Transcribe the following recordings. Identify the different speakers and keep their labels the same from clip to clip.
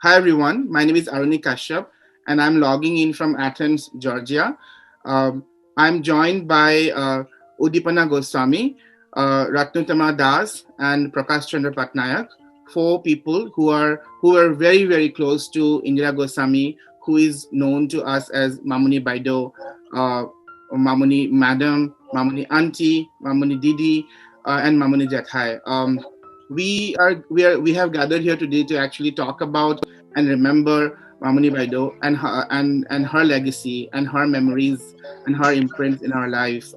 Speaker 1: Hi everyone, my name is Aruni Kashyap and I'm logging in from Athens, Georgia. Um, I'm joined by Uddipana Goswami, Ratnottama Das, and Prakash Pattanaik, four people who are very close to Indira Goswami, who is known to us as Mamoni Baideo, uh, Mamoni Madam, Mamoni Auntie, Mamoni Didi, and Mamoni Jathai. We have gathered here today to actually talk about and remember Mamoni Baideo and her legacy and her memories and her imprints in our life.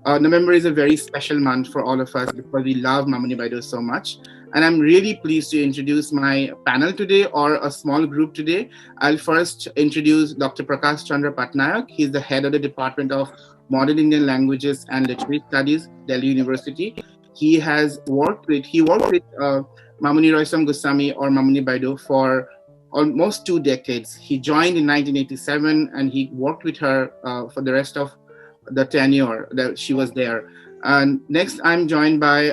Speaker 1: November is a very special month for all of us because we love Mamoni Baideo so much. And I'm really pleased to introduce my panel today, or a small group today. I'll first introduce Dr. Prakash Chandra Patnaik. He's the head of the Department of Modern Indian Languages and Literary Studies, Delhi University. He worked with Mamoni Roisom Goswami, or Mamoni Baideo, for almost 2 decades. He joined in 1987 and he worked with her for the rest of the tenure that she was there. And next, I'm joined by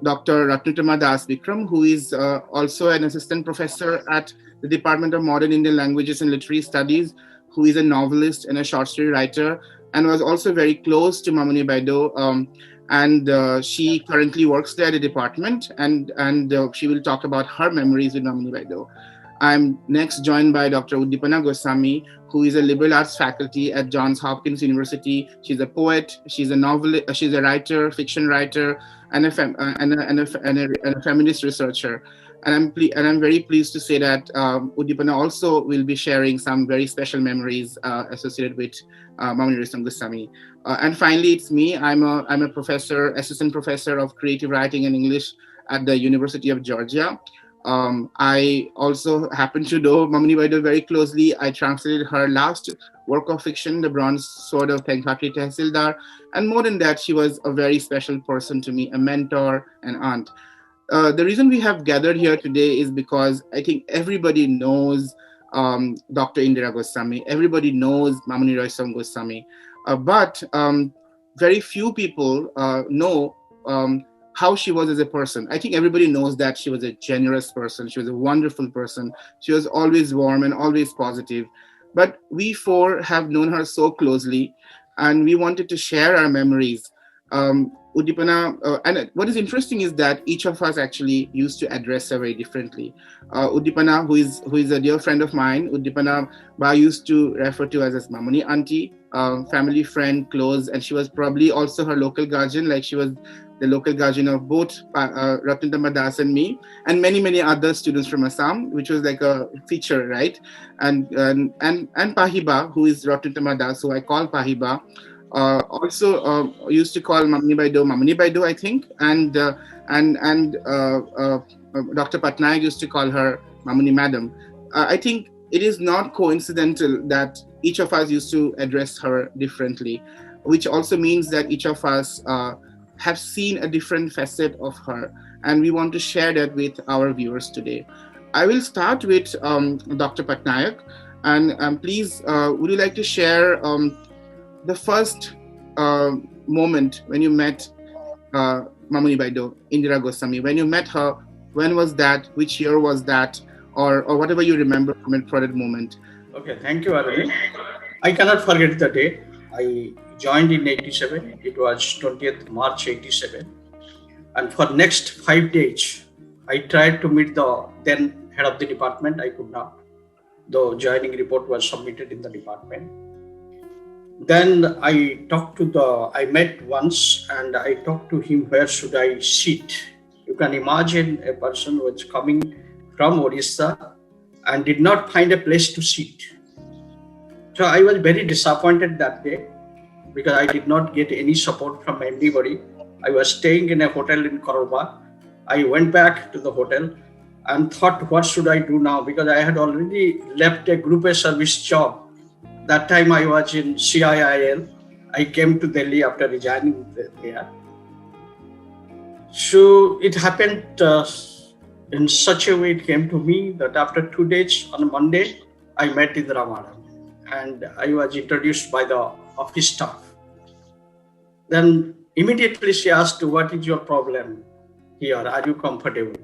Speaker 1: Dr. Ratnottama Das Vikram, who is also an assistant professor at the Department of Modern Indian Languages and Literary Studies, who is a novelist and a short story writer, and was also very close to Mamoni Baideo. And she currently works there at the department, and she will talk about her memories with Mamoni Baideo. I'm next joined by Dr. Uddipana Goswami, who is a liberal arts faculty at Johns Hopkins University. She's a poet, she's a novelist, she's a writer, fiction writer, and a feminist researcher. And I'm very pleased to say that Uddipana also will be sharing some very special memories associated with Mamoni Roisom Goswami. And finally, it's me. I'm a professor, assistant professor of creative writing and English at the University of Georgia. I also happen to know Mamoni Baideo very closely. I translated her last work of fiction, The Bronze Sword of Tenkatri Tehsildar. And more than that, she was a very special person to me, a mentor, an aunt. The reason we have gathered here today is because I think everybody knows Dr. Indira Goswami. Everybody knows Mamoni Roisom Goswami. But very few people know how she was as a person. I think everybody knows that she was a generous person. She was a wonderful person. She was always warm and always positive. But we four have known her so closely, and we wanted to share our memories. Uddipana, and what is interesting is that each of us actually used to address her very differently. Uddipana, who is a dear friend of mine, Uddipana Ba used to refer to us as Mamoni Auntie, family friend, close, and she was probably also her local guardian, like she was the local guardian of both Ratnottama Das and me, and many other students from Assam, which was like a feature, right? And Pahiba, who is Ratnottama Das, who I call Pahiba, also used to call Mamoni Baideo, I think, and Dr. Patnaik used to call her Mamoni Madam. I think it is not coincidental that each of us used to address her differently, which also means that each of us have seen a different facet of her, and we want to share that with our viewers today. I will start with Dr. Patnaik, and please, would you like to share the first moment when you met Mamoni Baideo, Indira Goswami? When you met her, when was that? Which year was that? Or whatever you remember from it for that moment.
Speaker 2: Okay, thank you, Aruni. I cannot forget the day. I joined in 87. It was 20th March 87. And for next 5 days, I tried to meet the then head of the department. I could not, though joining report was submitted in the department. Then I met once and I talked to him, where should I sit? You can imagine a person was coming from Odisha and did not find a place to sit. So I was very disappointed that day because I did not get any support from anybody. I was staying in a hotel in Korba. I went back to the hotel and thought, what should I do now? Because I had already left a group A service job. That time I was in CIIL. I came to Delhi after resigning there. So it happened in such a way, it came to me that after 2 days on a Monday, I met Indira Madam and I was introduced by the office staff. Then immediately she asked, what is your problem here? Are you comfortable?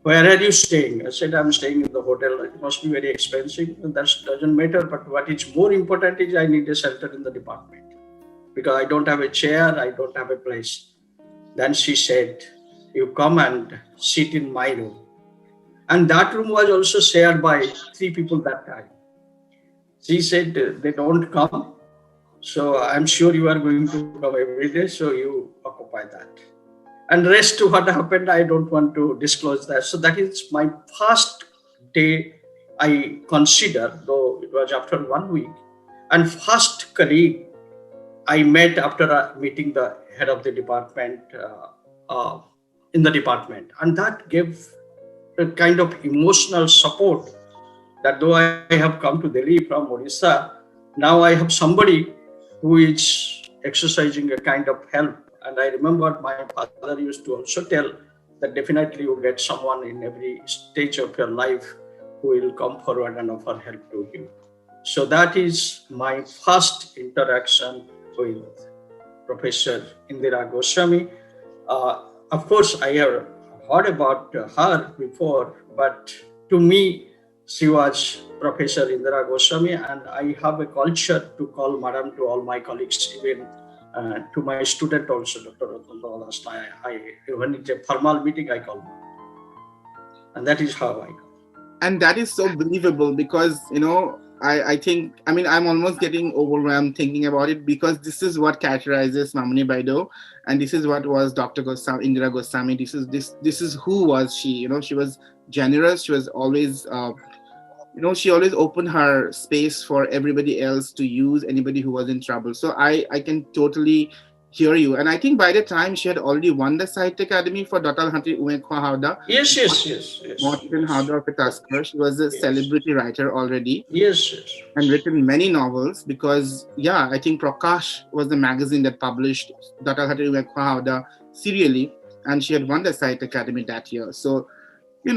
Speaker 2: where are you staying? I said, I'm staying in the hotel. It must be very expensive. And that doesn't matter. But what is more important is I need a shelter in the department because I don't have a chair. I don't have a place. Then she said, you come and sit in my room. And that room was also shared by 3 people that time. She said, they don't come. So I'm sure you are going to come every day. So you occupy that. And rest to what happened, I don't want to disclose that. So that is my first day I consider, though it was after 1 week. And first colleague I met after meeting the head of the department in the department. And that gave a kind of emotional support that though I have come to Delhi from Odisha, now I have somebody who is exercising a kind of help. And I remember my father used to also tell that definitely you get someone in every stage of your life who will come forward and offer help to you. So that is my first interaction with Professor Indira Goswami. Of course, I have heard about her before, but to me, she was Professor Indira Goswami, and I have a culture to call Madam to all my colleagues, even to my student also, Dr. Ratnottama. When it's a formal meeting, I call Madam. And that is how I call.
Speaker 1: And that is so believable because, I think, I'm almost getting overwhelmed thinking about it because this is what characterizes Mamoni Baideo, and this is what was Dr. Indira Goswami. This is who was she. She was generous. She was always, she always opened her space for everybody else to use, anybody who was in trouble. So I can totally hear you. And I think by the time she had already won the Sahitya Academy for Datal Hati Umekwa Hauda.
Speaker 2: Yes.
Speaker 1: Morton Hauda of Tasker. She was a celebrity writer already.
Speaker 2: Yes.
Speaker 1: And written many novels because, I think Prakash was the magazine that published Datal Hati Umekwa Hauda serially, and she had won the Sahitya Academy that year. So, it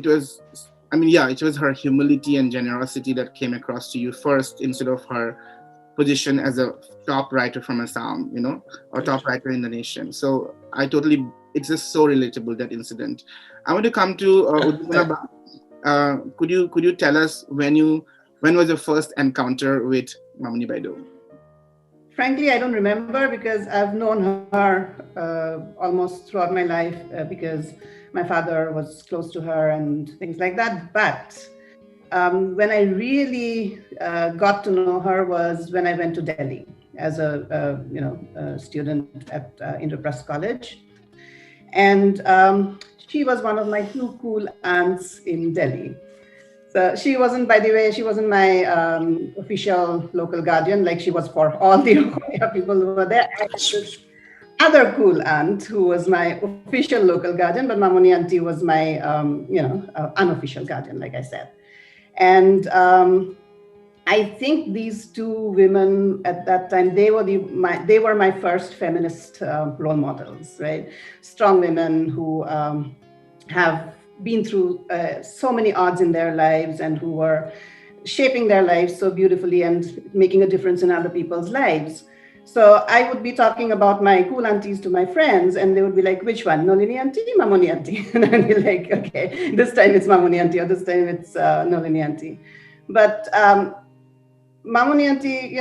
Speaker 1: was her humility and generosity that came across to you first instead of her position as a top writer from Assam, or top writer in the nation. So it's just so relatable, that incident. I want to come to Uddipana. Could you tell us when was your first encounter with Mamoni Baideo?
Speaker 3: Frankly, I don't remember because I've known her almost throughout my life because my father was close to her and things like that. But when I really got to know her was when I went to Delhi as a student at Indraprasth College, and she was one of my 2 cool aunts in Delhi. So she wasn't, by the way, she wasn't my official local guardian like she was for all the people who were there. I had this other cool aunt who was my official local guardian, but Mamoni auntie was my unofficial guardian, like I said. And I think these 2 women at that time, they were my first feminist role models, right? Strong women who have been through so many odds in their lives and who were shaping their lives so beautifully and making a difference in other people's lives. So I would be talking about my cool aunties to my friends, and they would be like, which one? Nolini auntie, Mamoni auntie? And I'd be like, okay, this time it's Mamoni auntie, or this time it's Nolini auntie. But Mamoni auntie,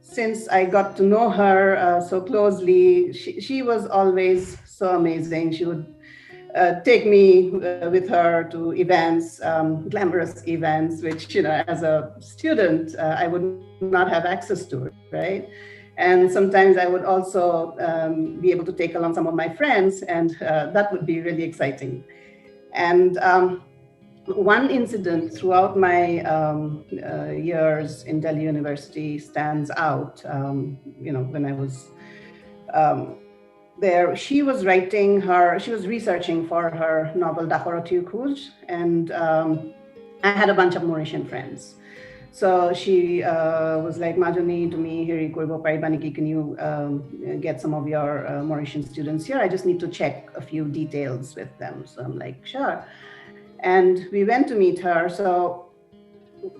Speaker 3: since I got to know her so closely, she was always so amazing. She would take me with her to events, glamorous events, which, as a student, I would not have access to, right? And sometimes I would also be able to take along some of my friends, and that would be really exciting. And one incident throughout my years in Delhi University stands out. When I was there, she was researching for her novel Dakhorotiu Khuj, and I had a bunch of Mauritian friends. So she was like, Majoni, to me, here, can you get some of your Mauritian students here? I just need to check a few details with them. So I'm like, sure. And we went to meet her. So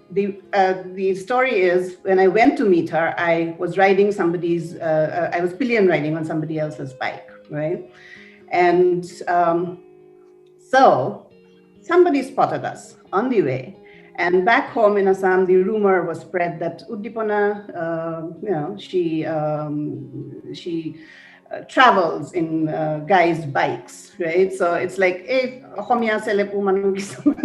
Speaker 3: the story is, when I went to meet her, I was riding I was pillion riding on somebody else's bike, right? And So somebody spotted us on the way. And back home in Assam, the rumor was spread that Uddipana, she travels in guys' bikes, right? So it's like, hey, Homia Selepu Manu So,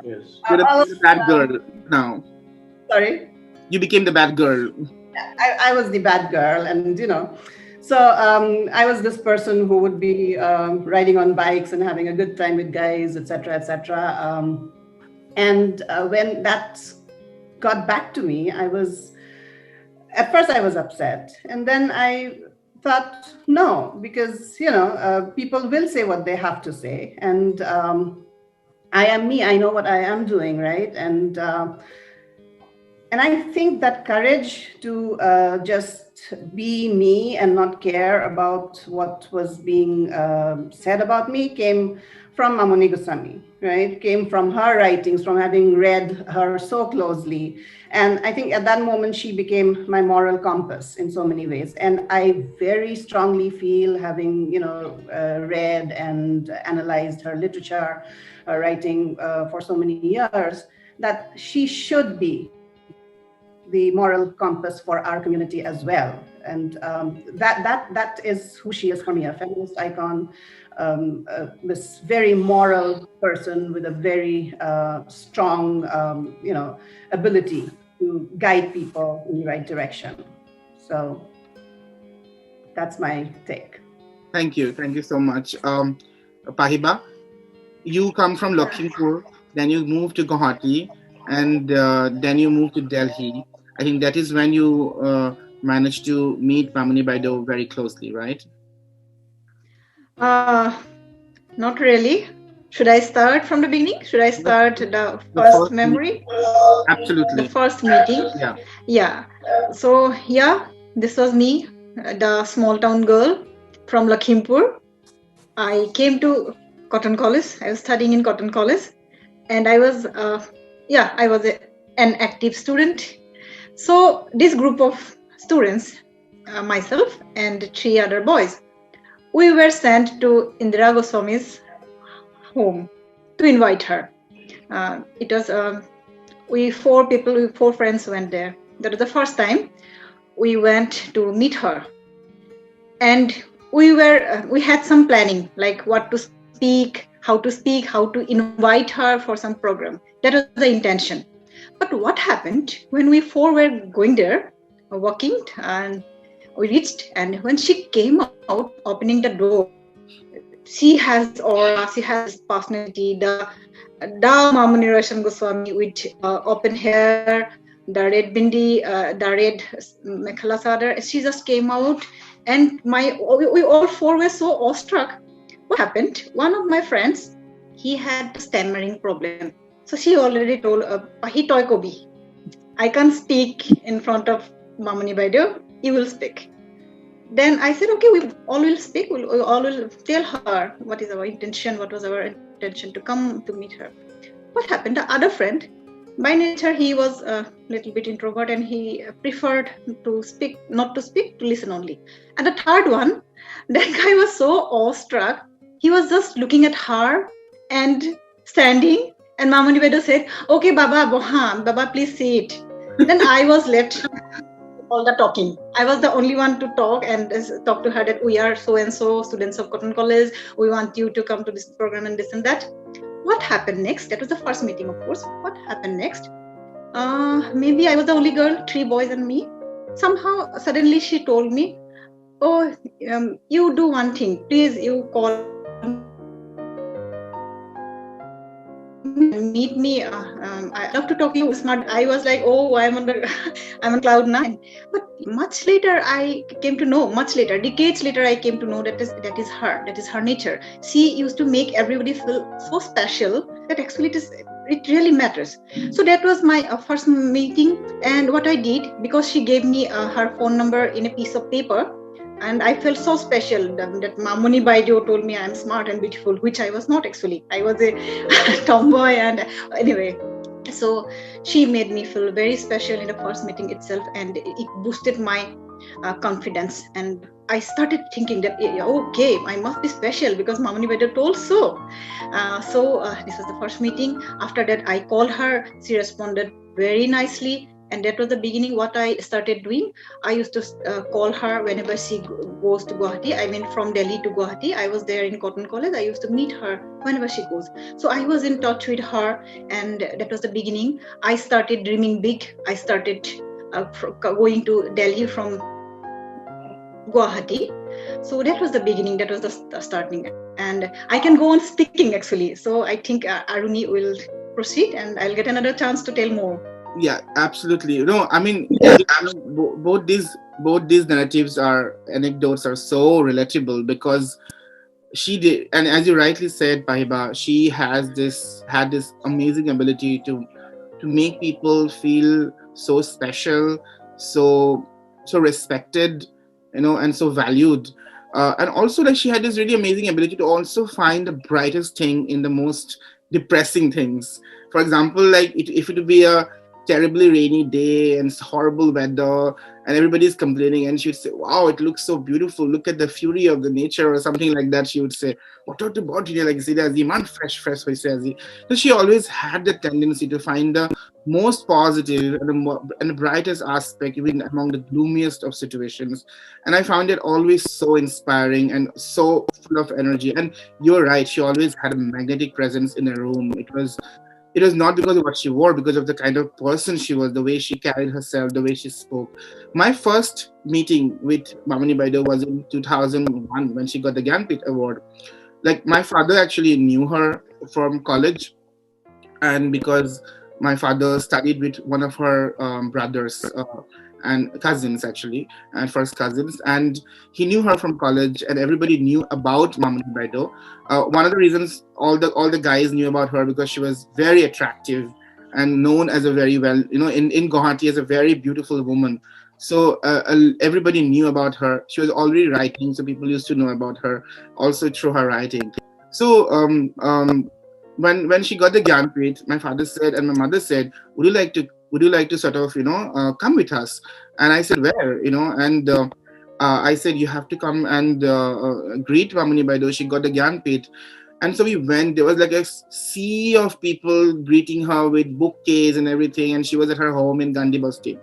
Speaker 2: Yes.
Speaker 1: You're
Speaker 3: all of,
Speaker 1: the bad girl now.
Speaker 3: sorry?
Speaker 1: You became the bad girl.
Speaker 3: I was the bad girl, and so I was this person who would be riding on bikes and having a good time with guys, etc., etc. And when that got back to me, at first I was upset, and then I thought, no, because people will say what they have to say, and I am me. I know what I am doing, right? And I think that courage to just be me and not care about what was being said about me came from Mamoni Goswami, right? Came from her writings, from having read her so closely. And I think at that moment, she became my moral compass in so many ways. And I very strongly feel, having, read and analyzed her literature, her writing for so many years, that she should be the moral compass for our community as well. And that is who she is for me, a feminist icon, this very moral person with a very strong, ability to guide people in the right direction. So that's my take.
Speaker 1: Thank you so much. Pahiba, you come from Lakhimpur, then you moved to Guwahati, and then you moved to Delhi. I think that is when you managed to meet Mamoni Baideo very closely, right?
Speaker 4: Not really. Should I start from the beginning? Should I start the first memory?
Speaker 1: Absolutely.
Speaker 4: The first meeting?
Speaker 1: Yeah.
Speaker 4: Yeah. So, this was me, the small town girl from Lakhimpur. I came to Cotton College. I was studying in Cotton College. And I was, an active student. So, this group of students, myself and 3 other boys, we were sent to Indira Goswami's home to invite her. It was we 4 friends went there. That was the first time we went to meet her, and we had some planning, like what to speak, how to invite her for some program. That was the intention. But what happened when we 4 were going there, walking, and we reached, and when she came out, opening the door, she has aura, she has personality, the Mamoni Roisom Goswami with open hair, the red bindi, the red mekhala sadar. She just came out, and we all 4 were so awestruck. What happened? One of my friends, he had a stammering problem. So she already told, Pahitoy Kobi, I can't speak in front of Mamoni Baideo, you will speak. Then I said, okay, we all will speak. We all will tell her what is our intention, what was our intention to come to meet her. What happened? The other friend, by nature, he was a little bit introvert, and he preferred to speak, not to speak, to listen only. And the third one, that guy was so awestruck. He was just looking at her and standing. And Mamoni Baideo said, okay, Baba, please sit. Then I was left all the talking. I was the only one to talk and talk to her that we are so and so students of Cotton College. We want you to come to this program and this and that. What happened next? That was the first meeting, of course. What happened next? Maybe I was the only girl, 3 boys and me. Somehow, suddenly she told me, oh, you do one thing. Please, you call meet me. I love to talk to you. Smart. I was like, oh, I'm on cloud 9. But much later, I came to know. Decades later, I came to know that is her. That is her nature. She used to make everybody feel so special that actually it really matters. So that was my first meeting. And what I did, because she gave me her phone number in a piece of paper, and I felt so special that Mamoni Baideo told me I'm smart and beautiful, which I was not actually. I was a tomboy, and anyway. So she made me feel very special in the first meeting itself, and it boosted my confidence. And I started thinking that, okay, I must be special because Mamoni Baideo told so. This was the first meeting. After that, I called her. She responded very nicely. And that was the beginning. What I started doing, I used to call her whenever she goes to Guwahati. I mean, from Delhi to Guwahati. I was there in Cotton College. I used to meet her whenever she goes. So I was in touch with her, and that was the beginning. I started dreaming big. I started going to Delhi from Guwahati. So that was the beginning. That was the starting. And I can go on speaking actually. So I think Aruni will proceed, and I'll get another chance to tell more.
Speaker 1: Yeah, absolutely. I mean, both these narratives are anecdotes are so relatable because she did, and as you rightly said, Pahiba, she had this amazing ability to make people feel so special, so respected, and so valued. And also, like, she had this really amazing ability to also find the brightest thing in the most depressing things. For example, like if it would be a terribly rainy day and it's horrible weather and everybody's complaining, and she would say, wow, it looks so beautiful, look at the fury of the nature, or something like that. She would say, what about the body, like, see, there's man fresh hoise. So she always had the tendency to find the most positive and the brightest aspect even among the gloomiest of situations. And I found it always so inspiring and so full of energy. And you're right, she always had a magnetic presence in a room. It was not because of what she wore, because of the kind of person she was, the way she carried herself, the way she spoke. My first meeting with Mamoni Baideo was in 2001 when she got the Gyanpith Award. Like, my father actually knew her from college, and because my father studied with one of her brothers and cousins, actually, and first cousins, and he knew her from college, and everybody knew about Mamoni Baideo. One of the reasons all the guys knew about her because she was very attractive and known as a very well, in Guwahati as a very beautiful woman. So everybody knew about her. She was already writing, so people used to know about her also through her writing. So when she got the Gyanpith, my father said and my mother said, would you like to sort of come with us? And I said, where? And I said, you have to come and greet Mamoni Baideo. She got the Gyanpith. And so we went. There was like a sea of people greeting her with bouquets and everything, and she was at her home in Gandhi Basti.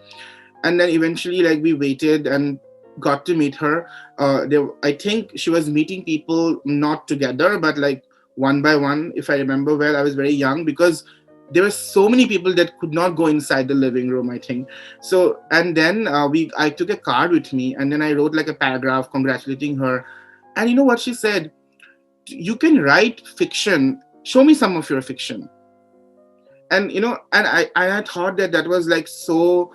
Speaker 1: And then eventually, like, we waited and got to meet her. I think she was meeting people not together, but like one by one, if I remember well. I was very young because there were so many people that could not go inside the living room, I think. So, and then I took a card with me, and then I wrote like a paragraph congratulating her. And you know what she said? You can write fiction. Show me some of your fiction. And I thought that was like so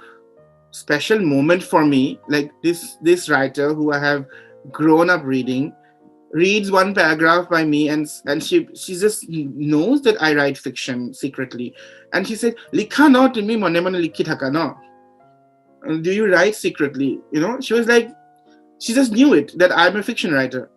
Speaker 1: special moment for me. Like, this writer who I have grown up reading reads one paragraph by me, and she just knows that I write fiction secretly. And she said, "Likha no, tumi mone mone likhi thaka no. Do you write secretly?" She was like, she just knew it, that I'm a fiction writer.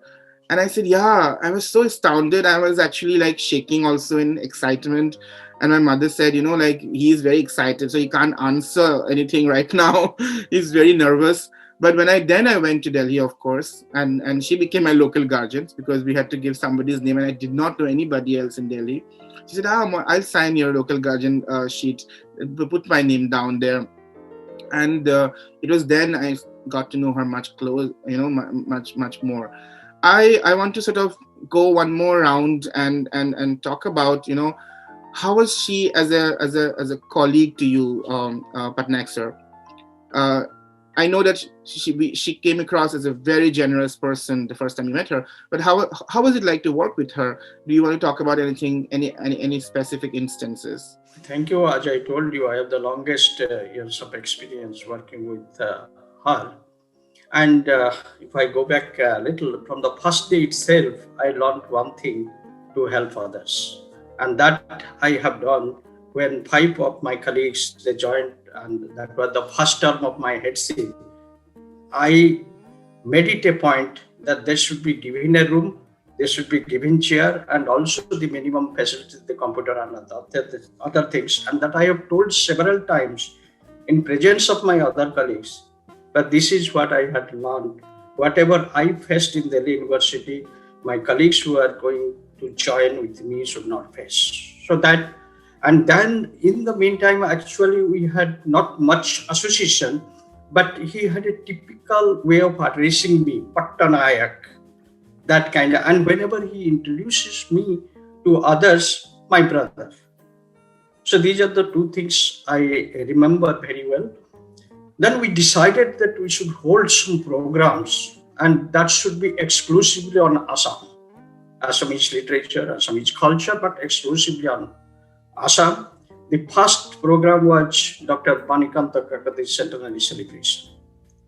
Speaker 1: And I said, yeah. I was so astounded. I was actually like shaking also in excitement. And my mother said, like, he's very excited, so he can't answer anything right now. He's very nervous. But when I went to Delhi, of course, and she became my local guardian because we had to give somebody's name, and I did not know anybody else in Delhi. She said, I'll sign your local guardian sheet, put my name down there. And it was then I got to know her much close, much more. I want to sort of go one more round and talk about, how was she as a colleague to you, Pattanaik sir? I know that she came across as a very generous person the first time you met her, but how was it like to work with her? Do you want to talk about anything, any specific instances?
Speaker 2: Thank you, as I told you, I have the longest years of experience working with her. And if I go back a little, from the first day itself, I learned one thing: to help others. And that I have done when 5 of my colleagues, they joined, and that was the first term of my headship. I made it a point that they should be given a room, they should be given chair, and also the minimum facilities, the computer and other things. And that I have told several times in presence of my other colleagues, But this is what I had learned. Whatever I faced in Delhi University, my colleagues who are going to join with me should not face. So that, and then in the meantime, actually we had not much association, but he had a typical way of addressing me, Pattanaik, that kind of, and whenever he introduces me to others, my brother. So these are the two things I remember very well. Then we decided that we should hold some programs, and that should be exclusively on Assam, Assamese literature, Assamese culture, but exclusively on Assam. The first program was Dr. Panikanta Kakati's centenary celebration.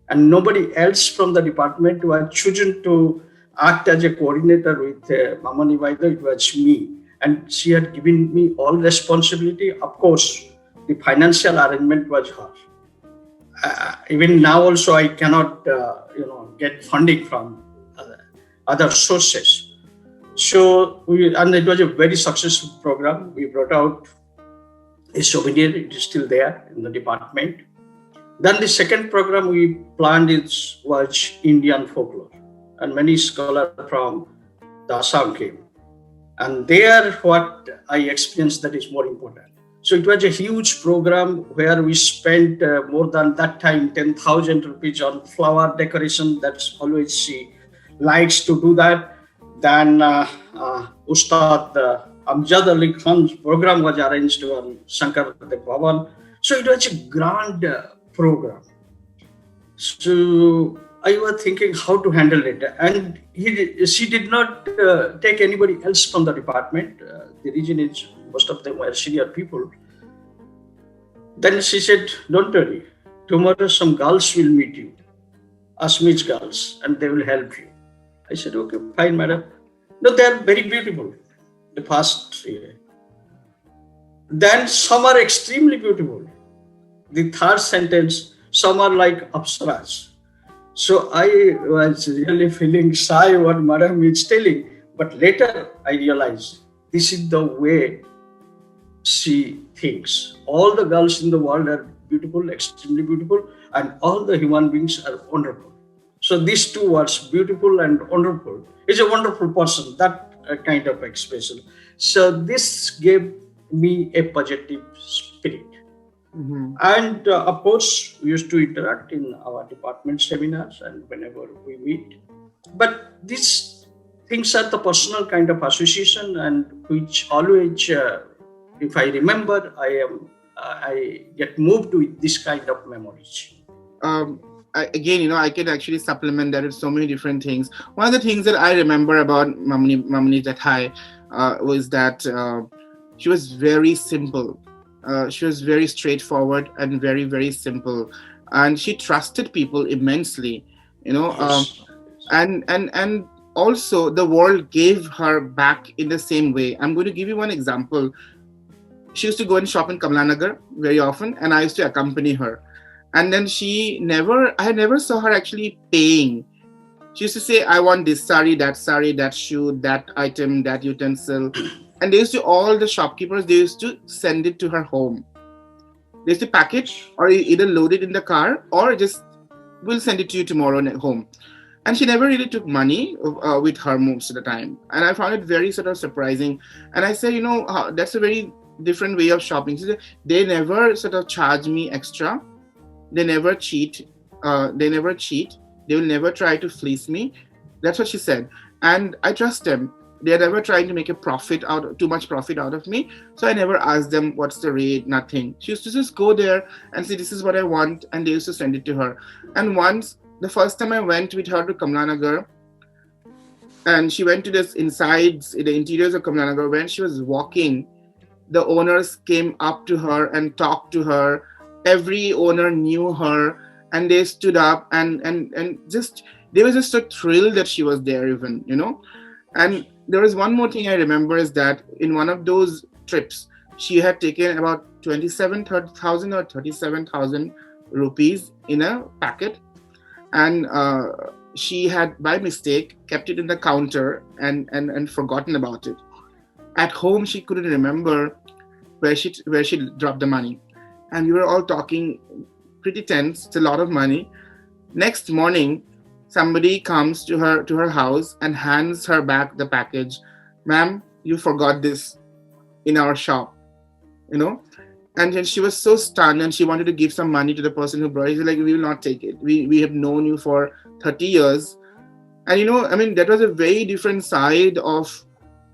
Speaker 2: And nobody else from the department was chosen to act as a coordinator with Mamoni Baideo. It was me. And she had given me all responsibility. Of course, the financial arrangement was her. Even now also, I cannot, get funding from other sources. So, and it was a very successful program. We brought out a souvenir. It is still there in the department. Then the second program we planned was Indian folklore, and many scholars from the Assam came. And there, what I experienced that is more important. So it was a huge program where we spent more than that time 10,000 rupees on flower decoration. That's always she likes to do that. Then Ustad Amjad Ali Khan's program was arranged on Shankar Dev Bhavan. So it was a grand program. So I was thinking how to handle it, and she did not take anybody else from the department. The reason is most of them were senior people. Then she said, "Don't worry, tomorrow some girls will meet you, Assamese girls, and they will help you." I said, "Okay, fine, madam." No, they are very beautiful. The first year. Then some are extremely beautiful. The third sentence, some are like apsaras. So I was really feeling shy what madam is telling. But later I realized this is the way she thinks. All the girls in the world are beautiful, extremely beautiful, and all the human beings are wonderful. So these two words, beautiful and wonderful, is a wonderful person, that kind of expression. So this gave me a positive spirit.
Speaker 1: Mm-hmm.
Speaker 2: And of course, we used to interact in our department seminars and whenever we meet. But these things are the personal kind of association, and which always, if I remember, I get moved with this kind of memories.
Speaker 1: I can actually supplement that with so many different things. One of the things that I remember about Mamoni Jathai was that she was very simple. She was very straightforward and very, very simple, and she trusted people immensely.
Speaker 2: Yes.
Speaker 1: And also the world gave her back in the same way. I'm going to give you one example. She used to go and shop in Kamlanagar very often, and I used to accompany her. And then I never saw her actually paying. She used to say, "I want this sari, that shoe, that item, that utensil." And all the shopkeepers, they used to send it to her home. They used to pack it or either load it in the car or just, "We'll send it to you tomorrow at home." And she never really took money with her most of the time. And I found it very sort of surprising. And I said, that's a very different way of shopping. She said, "They never sort of charge me extra. They never cheat. They will never try to fleece me." That's what she said. And I trust them. They're never trying to make too much profit out of me. So I never asked them what's the rate, nothing. She used to just go there and say, "This is what I want." And they used to send it to her. And once, the first time I went with her to Kamlanagar, and she went to the interiors of Kamlanagar, when she was walking, the owners came up to her and talked to her. Every owner knew her, and they stood up and just, there was just a thrill that she was there even, And there was one more thing I remember is that in one of those trips, she had taken about 27,000 or 37,000 rupees in a packet. And she had, by mistake, kept it in the counter and forgotten about it. At home, she couldn't remember where she dropped the money. And we were all talking pretty tense. It's a lot of money. Next morning, somebody comes to her house and hands her back the package. Ma'am, you forgot this in our shop, you know. And then she was so stunned, and she wanted to give some money to the person who brought it. She's like, we will not take it. We have known you for 30 years. And I mean, that was a very different side of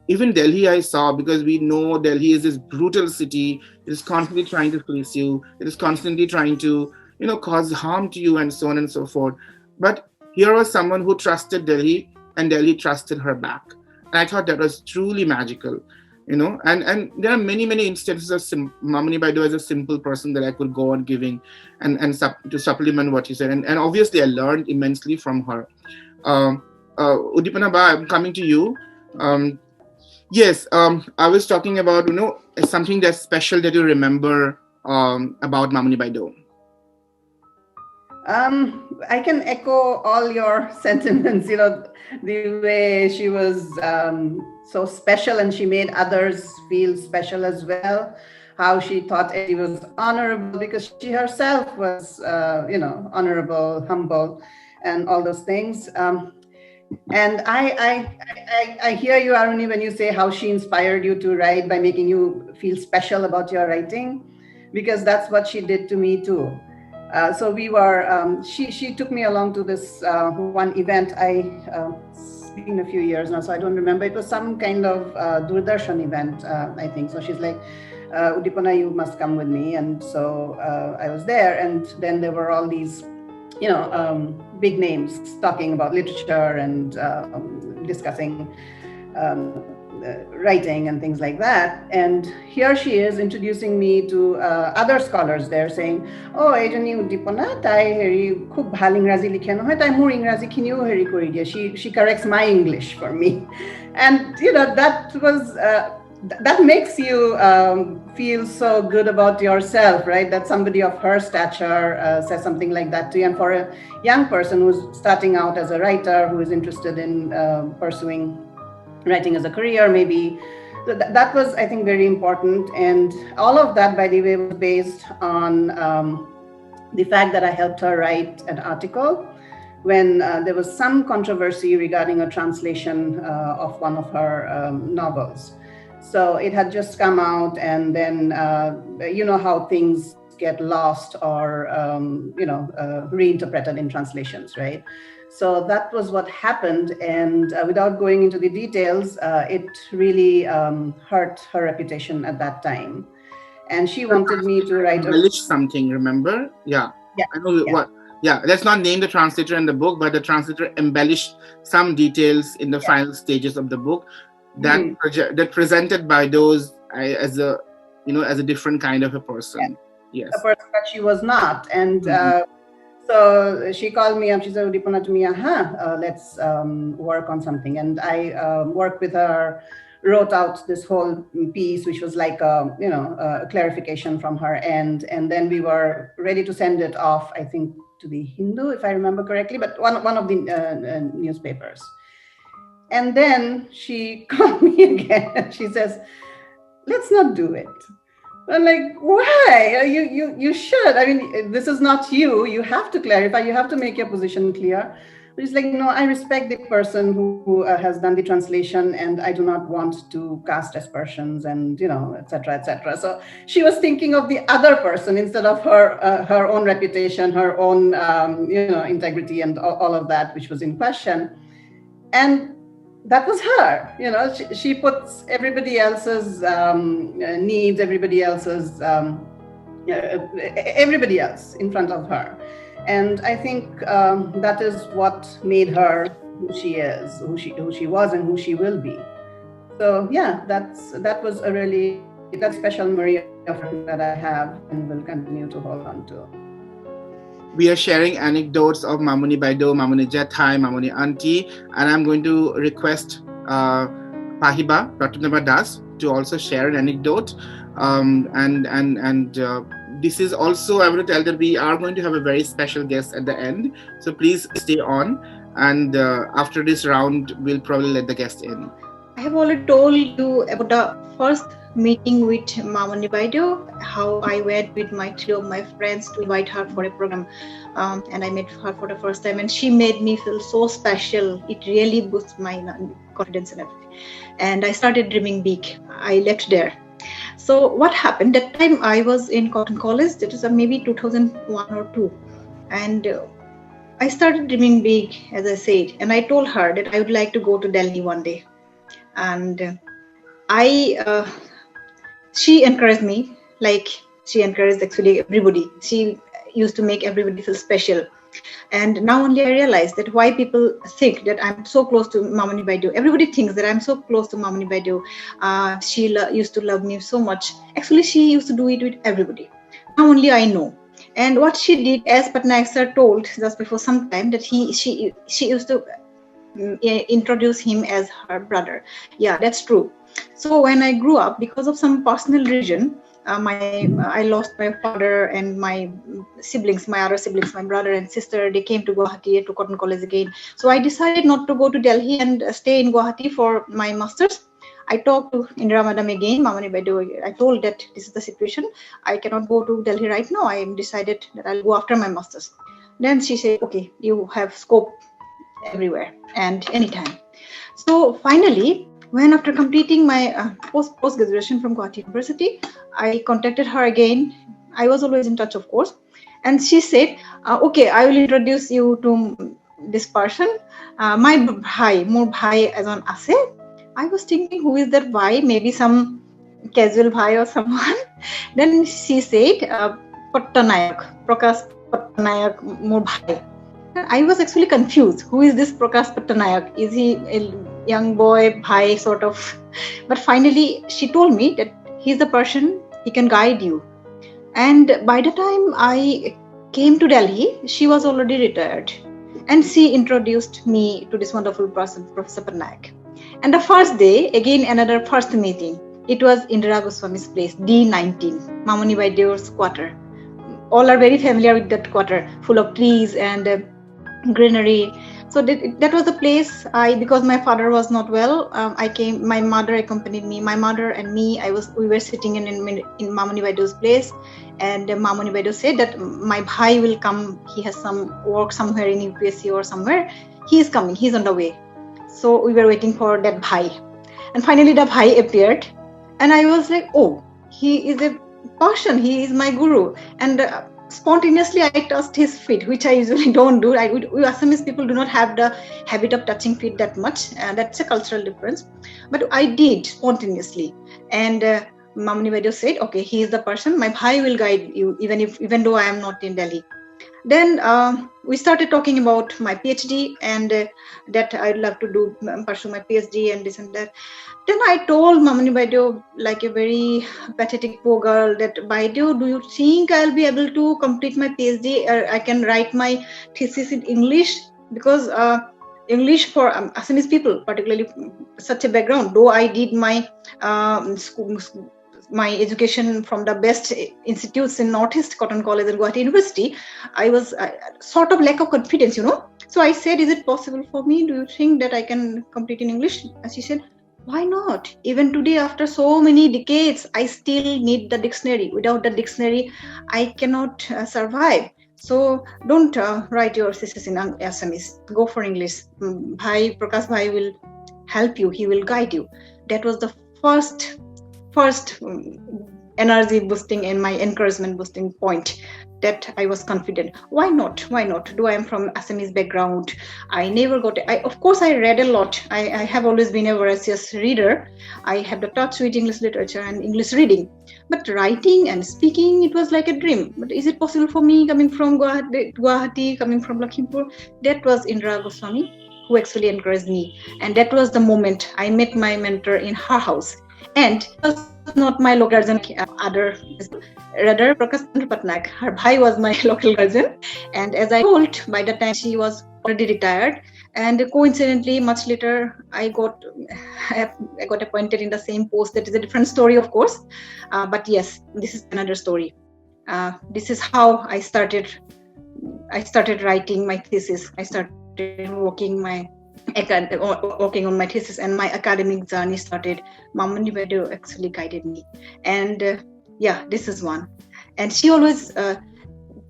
Speaker 1: even Delhi I saw, because we know Delhi is this brutal city. It is constantly trying to fleece you. It is constantly trying to, cause harm to you, and so on and so forth. But here was someone who trusted Delhi, and Delhi trusted her back. And I thought that was truly magical, and there are many, many instances of Mamoni Baideo as a simple person that I could go on giving and to supplement what you said. And obviously I learned immensely from her. Uddipana Ba, I'm coming to you. Yes, I was talking about, something that's special that you remember about Mamoni Baideo.
Speaker 3: I can echo all your sentiments, the way she was so special, and she made others feel special as well. How she thought she was honorable because she herself was, honorable, humble, and all those things. And I hear you, Aruni, when you say how she inspired you to write by making you feel special about your writing, because that's what she did to me too. So we were, she took me along to this one event. It's been a few years now, so I don't remember. It was some kind of Doordarshan event, I think. So she's like, Uddipana, you must come with me. And so I was there, and then there were all these big names talking about literature and discussing writing and things like that. And here she is introducing me to other scholars there, saying, oh, Ejani Uddipana, tai heri khub bhal Ingraji likhe nohoy, tai mur Ingraji khiniu heri kori diye. She corrects my English for me. And that was that makes you feel so good about yourself, right? That somebody of her stature says something like that to you. And for a young person who's starting out as a writer, who is interested in pursuing writing as a career, maybe, that was, I think, very important. And all of that, by the way, was based on the fact that I helped her write an article when there was some controversy regarding a translation of one of her novels. So it had just come out, and then how things get lost or reinterpreted in translations, right? So that was what happened, and without going into the details, it really hurt her reputation at that time. And she wanted me to write
Speaker 1: something, remember? Yeah.
Speaker 3: I
Speaker 1: know what. Yeah, let's not name the translator in the book, but the translator embellished some details in the final stages of the book that presented by those as a different kind of a person. Yes.
Speaker 3: A person that she was not. And so she called me up. She said, Uddipana, to me, let's work on something. And I worked with her, wrote out this whole piece, which was like a clarification from her end. And then we were ready to send it off, I think, to the Hindu, if I remember correctly, but one of the newspapers. And then she called me again. She says, let's not do it. I'm like, why? You should. I mean, this is not you. You have to clarify. You have to make your position clear. But it's like, no, I respect the person who has done the translation, and I do not want to cast aspersions and, et cetera, et cetera. So she was thinking of the other person instead of her own reputation, her own, integrity and all of that, which was in question. And that was her. She puts everybody else's needs, everybody else's, everybody else in front of her. And I think that is what made her who she is, who she was, and who she will be. So yeah, that was that special memory of her that I have and will continue to hold on to.
Speaker 1: We are sharing anecdotes of Mamoni Baideo, Mamoni Jethai, Mamoni Auntie, and I'm going to request Pahiba, Ratnottama Das, to also share an anecdote. This is also, I want to tell that we are going to have a very special guest at the end. So please stay on. And after this round, we'll probably let the guest in.
Speaker 4: I have already told you about the first meeting with Mamoni Baideo, how I went with my three of my friends to invite her for a program, and I met her for the first time, and she made me feel so special. It really boosts my confidence and everything. And I started dreaming big. I left there. So what happened that time? I was in Cotton College. That was maybe 2001 or 2, and I started dreaming big, as I said, and I told her that I would like to go to Delhi one day, and she encouraged me, like she encouraged actually everybody. She used to make everybody feel special. And now only I realized that why people think that I'm so close to Mamoni Baideo. Everybody thinks that I'm so close to Mamoni Baideo. She used to love me so much. Actually, she used to do it with everybody. Now only I know. And what she did, as Pattanaik sir told just before some time, that she used to introduce him as her brother. Yeah, that's true. So when I grew up, because of some personal reason, I lost my father and my siblings, my other siblings, my brother and sister. They came to Guwahati, to Cotton College again. So I decided not to go to Delhi and stay in Guwahati for my masters. I talked to Indira Madam again, Mamoni Baideo. I told that this is the situation. I cannot go to Delhi right now. I decided that I'll go after my masters. Then she said, okay, you have scope everywhere and anytime. So finally, when after completing my post-graduation from Guwahati University, I contacted her again. I was always in touch, of course. And she said, okay, I will introduce you to this person. My bhai, more bhai as on ase. I was thinking, who is that bhai? Maybe some casual bhai or someone. Then she said, Pattanaik, Prakash Pattanaik, more bhai. I was actually confused. Who is this Prakash Pattanaik? Is he a young boy, bhai, sort of? But finally, she told me that he's the person, he can guide you. And by the time I came to Delhi, she was already retired. And she introduced me to this wonderful person, Professor Pattanaik. And the first day, again, another first meeting. It was Indira Goswami's place, D19, Mamoni Baideo's quarter. All are very familiar with that quarter, full of trees and greenery. So that was the place. Because my father was not well, I came. My mother accompanied me. My mother and me, we were sitting in Mamoni Baideo's place, and Mamoni Baideo said that my bhai will come. He has some work somewhere in UPSC or somewhere. He is coming. He's on the way. So we were waiting for that bhai, and finally the bhai appeared, and I was like, oh, he is a person. He is my guru, and spontaneously I touched his feet, which I usually don't do. We Assamese people do not have the habit of touching feet that much. That's a cultural difference. But I did spontaneously. And Mamoni Baideo said, okay, he is the person. My bhai will guide you, even though I am not in Delhi. Then we started talking about my PhD and that I'd love to pursue my PhD and this and that. Then I told Mamoni Baideo, like a very pathetic poor girl, that Baideo, do you think I'll be able to complete my PhD? Or I can write my thesis in English? Because English for Assamese people, particularly such a background, though I did my my education from the best institutes in Northeast, Cotton College and Guwahati University, I was sort of lack of confidence, So I said, is it possible for me? Do you think that I can complete in English? And she said, why not? Even today, after so many decades, I still need the dictionary. Without the dictionary, I cannot survive. So don't write your thesis in Assamese. Go for English. Prakash Bhai will help you. He will guide you. That was the first energy boosting and my encouragement boosting point, that I was confident. Why not? Though I am from Assamese background, I never got it. Of course, I read a lot. I have always been a voracious reader. I have the touch with English literature and English reading. But writing and speaking, it was like a dream. But is it possible for me, coming from Guwahati, coming from Lakhimpur? That was Indira Goswami who actually encouraged me. And that was the moment I met my mentor in her house. And it was not my local guardian, rather Prakash Pattanaik. Her bhai was my local guardian. And as I told, by the time she was already retired, and coincidentally, much later, I got appointed in the same post. That is a different story, of course. But yes, this is another story. This is how I started writing my thesis. I started working on my thesis, and my academic journey started. Mamoni Baideo actually guided me, and Yeah, this is one. And she always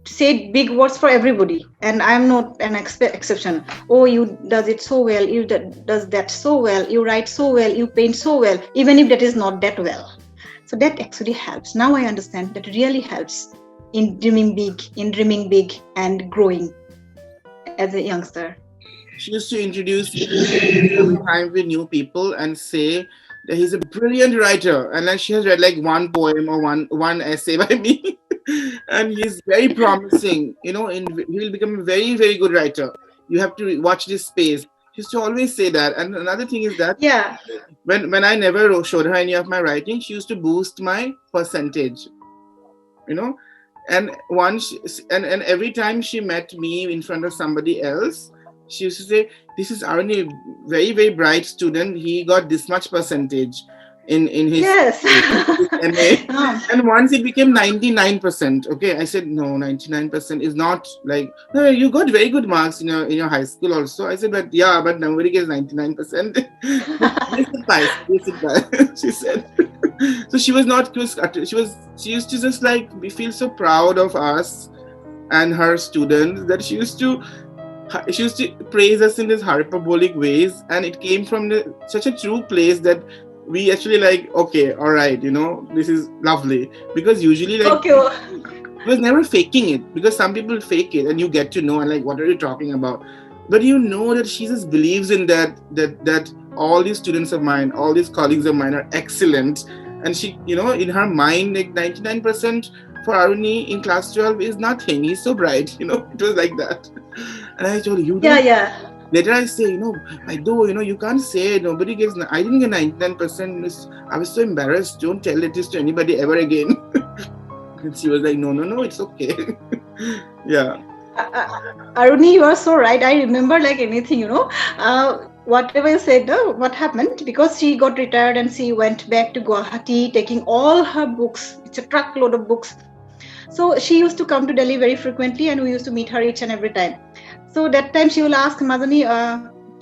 Speaker 4: said big words for everybody, and I'm not an exception. Oh, you does it so well, you does that so well, you write so well, you paint so well, even if that is not that well. So that actually helps. Now I understand that really helps in dreaming big and growing as a youngster.
Speaker 1: She used to introduce every time with new people and say that he's a brilliant writer, and then she has read like one poem or one essay by me, and he's very promising. He will become a very very good writer. You have to watch this space. She used to always say that. And another thing is that
Speaker 4: Yeah.
Speaker 1: when I never showed her any of my writing, she used to boost my percentage. You know, and and every time she met me in front of somebody else, she used to say, "This is Aruni, very very bright student. He got this much percentage in his
Speaker 4: Yes.
Speaker 1: MA." And once it became 99%. Okay, I said, "No, 99% is not like, no, you got very good marks in your high school also." I said, "But yeah, but nobody gets 99%." This advice, she said. So she was not, she used to just like feel so proud of us and her students that she used to praise us in these hyperbolic ways, and it came from such a true place that we actually like, okay, all right, this is lovely, because usually like
Speaker 4: Okay.
Speaker 1: she was never faking it, because some people fake it and you get to know and like, what are you talking about? But that she just believes in that all these students of mine, all these colleagues of mine are excellent, and she, in her mind, like 99% for Aruni in class 12 is nothing. He's so bright, it was like that. And I told you,
Speaker 4: Yeah.
Speaker 1: Later I say, you can't say nobody gets. I didn't get 99%. I was so embarrassed. Don't tell this to anybody ever again. And she was like, no, it's okay. Yeah.
Speaker 4: Aruni, you are so right. I remember like anything, whatever you said, what happened, because she got retired and she went back to Guwahati taking all her books. It's a truckload of books. So she used to come to Delhi very frequently, and we used to meet her each and every time. So that time she will ask Mamoni,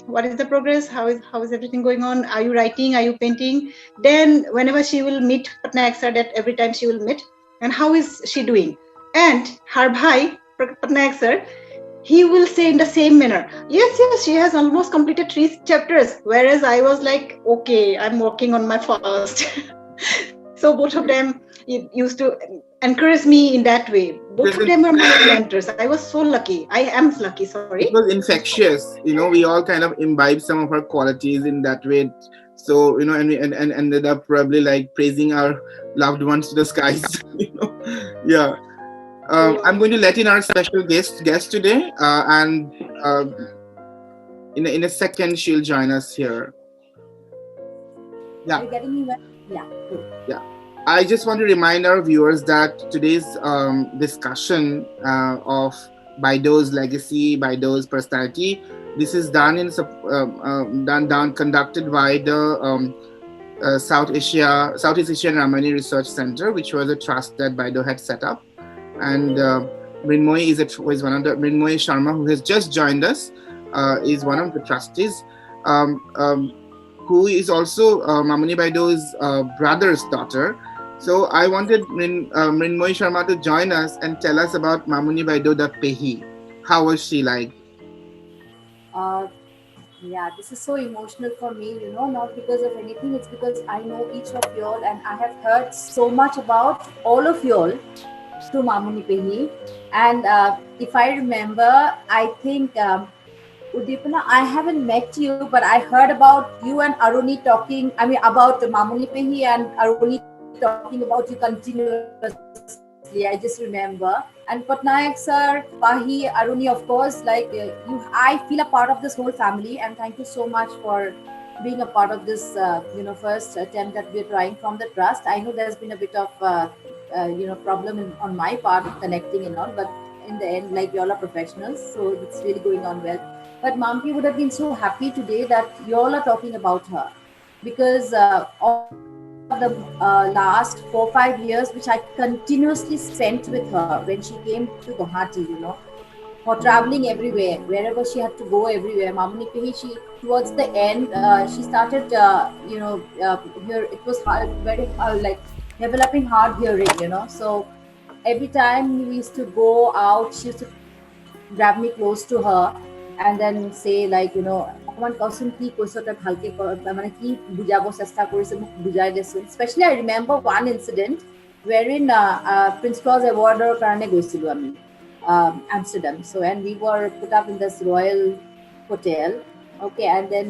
Speaker 4: what is the progress? How is everything going on? Are you writing? Are you painting? Then whenever she will meet Pattanaik sir, that every time she will meet, and how is she doing? And her bhai, Pattanaik sir, he will say in the same manner, yes, she has almost completed 3 chapters. Whereas I was like, okay, I'm working on my first. So both of them used to encourage me in that way. Both of them were my mentors. I was so lucky. I am lucky, sorry.
Speaker 1: It was infectious. We all kind of imbibed some of her qualities in that way. So, and we ended up probably like praising our loved ones to the skies. Yeah. I'm going to let in our special guest today, and in a second she'll join us here. Yeah.
Speaker 5: Are you getting me well? Yeah. Good.
Speaker 1: Yeah. I just want to remind our viewers that today's discussion of Baideo's legacy, Baideo's personality, this is conducted by the Southeast Asian Ramayana Research Center, which was a trust that Baideo had set up. And Mrinmoy is one of the Mrinmoy Sharma, who has just joined us, is one of the trustees, who is also Mamoni Baideo's brother's daughter. So I wanted Mrinmoy Sharma to join us and tell us about Mamoni Baideo the Pehi. How was she like?
Speaker 5: Yeah, this is so emotional for me, not because of anything. It's because I know each of y'all, and I have heard so much about all of y'all through Mamoni Pehi. And if I remember, I think Uddipana, I haven't met you, but I heard about you and Aruni talking, about Mamoni Pehi and Aruni talking about you continuously. I just remember. And Pattanaik sir, Pahi, Aruni, of course, I feel a part of this whole family, and thank you so much for being a part of this, first attempt that we're trying from the trust. I know there's been a bit of, problem on my part of connecting and all, but in the end, you all are professionals, so it's really going on well. But Mampi would have been so happy today that you all are talking about her, because of the last 4-5 years, which I continuously spent with her when she came to Guwahati, for traveling everywhere, wherever she had to go, everywhere. Mamoni Pehi, she towards the end, she started, here it was hard, very developing hard hearing. So every time we used to go out, she used to grab me close to her and then say অকমান কচোন কি কৈছ তই ভালকে মানে কি বুজাব চেষ্টা কৰিছে মোক বুজাই দেচোন especially I remember one incident wherein Prince Claus awardৰ কাৰণে গৈছিলো আমি Amsterdam, so and we were put up in this royal hotel, okay, and then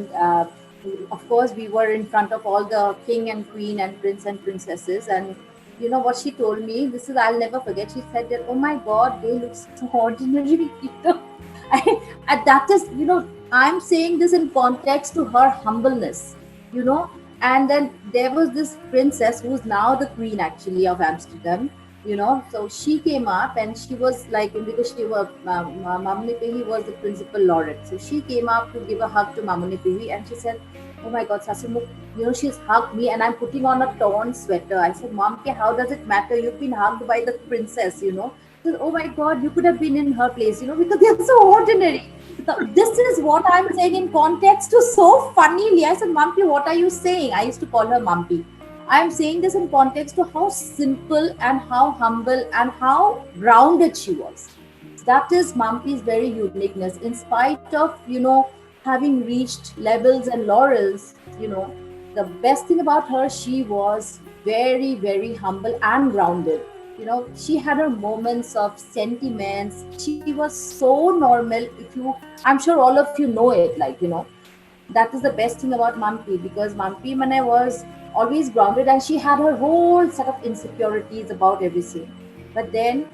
Speaker 5: of course we were in front of all the king and queen and prince and princesses, and you know what she told me, this is I'll never forget, she said that, oh my god, they look so ordinary. And that is, I'm saying this in context to her humbleness, you know and then there was this princess who's now the queen actually of Amsterdam, so she came up and she was like, because she was Mamoni Pehi was the principal laureate, so she came up to give a hug to Mamoni Pehi and she said, oh my god, Sasimuk, she's hugged me and I'm putting on a torn sweater. I said, Mom, how does it matter? You've been hugged by the princess, She said, oh my god, you could have been in her place, because they're so ordinary. So this is what I'm saying in context to so funnily. I said, Mampi, what are you saying? I used to call her Mampi. I'm saying this in context to how simple and how humble and how grounded she was. That is Mampi's very uniqueness. In spite of, having reached levels and laurels, the best thing about her, she was very, very humble and grounded. She had her moments of sentiments. She was so normal. I'm sure all of you know it, that is the best thing about Mampi, because Mampi Mane was always grounded and she had her whole set of insecurities about everything. But then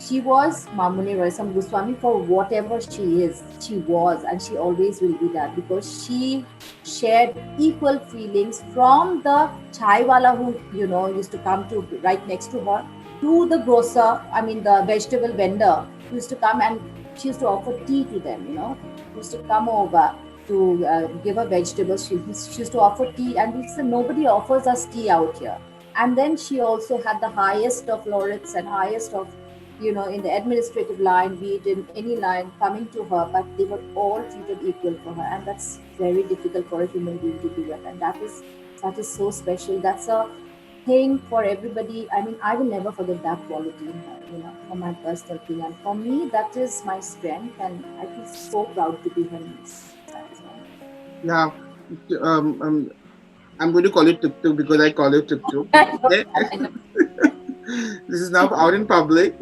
Speaker 5: she was Mamoni Roisom Goswami for whatever she is. She was, and she always will be that, because she shared equal feelings from the chaiwala who, used to come to right next to her, to the grocer, the vegetable vendor who used to come and she used to offer tea to them, She used to come over to give her vegetables. She used to offer tea, and we said, nobody offers us tea out here. And then she also had the highest of laureates and highest of, in the administrative line, be it in any line, coming to her, but they were all treated equal for her. And that's very difficult for a human being to do it. And that is so special. That's a thing for everybody. I will never forget that quality in her, for my personal thing. And for me, that is my strength. And I feel so proud to be her niece.
Speaker 1: Yeah. I'm going to call it Tuk Tuk because I call it Tuk Tuk. This is now out in public.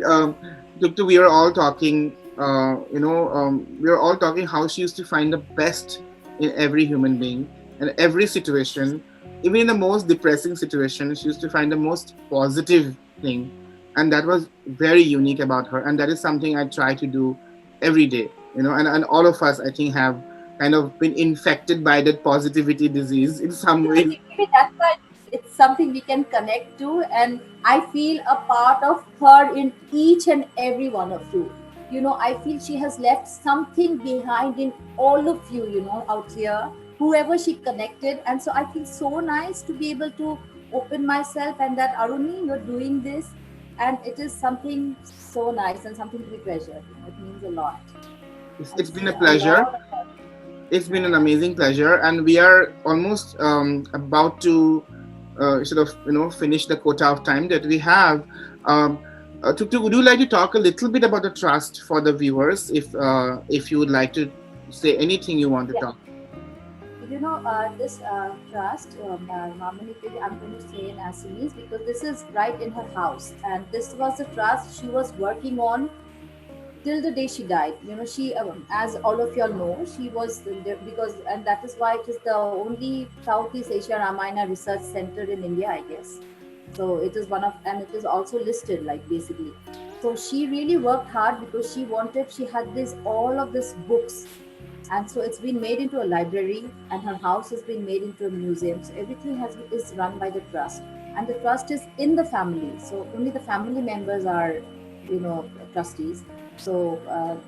Speaker 1: Tuk Tuk, we are all talking, we are all talking how she used to find the best in every human being and every situation. Even in the most depressing situation, she used to find the most positive thing. And that was very unique about her. And that is something I try to do every day, and all of us, I think, have kind of been infected by that positivity disease in some way.
Speaker 5: Maybe that's why it's something we can connect to, and I feel a part of her in each and every one of you. I feel she has left something behind in all of you, out here, whoever she connected. And so I feel so nice to be able to open myself, and that Aruni, you're doing this, and it is something so nice and something to be treasured. It means a lot.
Speaker 1: It's been a pleasure. It's been an amazing pleasure, and we are almost about to finish the quota of time that we have. Tuk Tuk, would you like to talk a little bit about the trust for the viewers, if you would like to say anything you want to talk?
Speaker 5: This trust, Mamoni Pehi, I'm going to say in Assamese, because this is right in her house, and this was the trust she was working on till the day she died. She, as all of y'all know, she was because, and that is why it is the only Southeast Asia Ramayana research center in India, I guess. So it is one of, and it is also listed, basically. So she really worked hard because she had all of these books, and so it's been made into a library, and her house has been made into a museum. So everything is run by the trust, and the trust is in the family. So only the family members are, trustees. So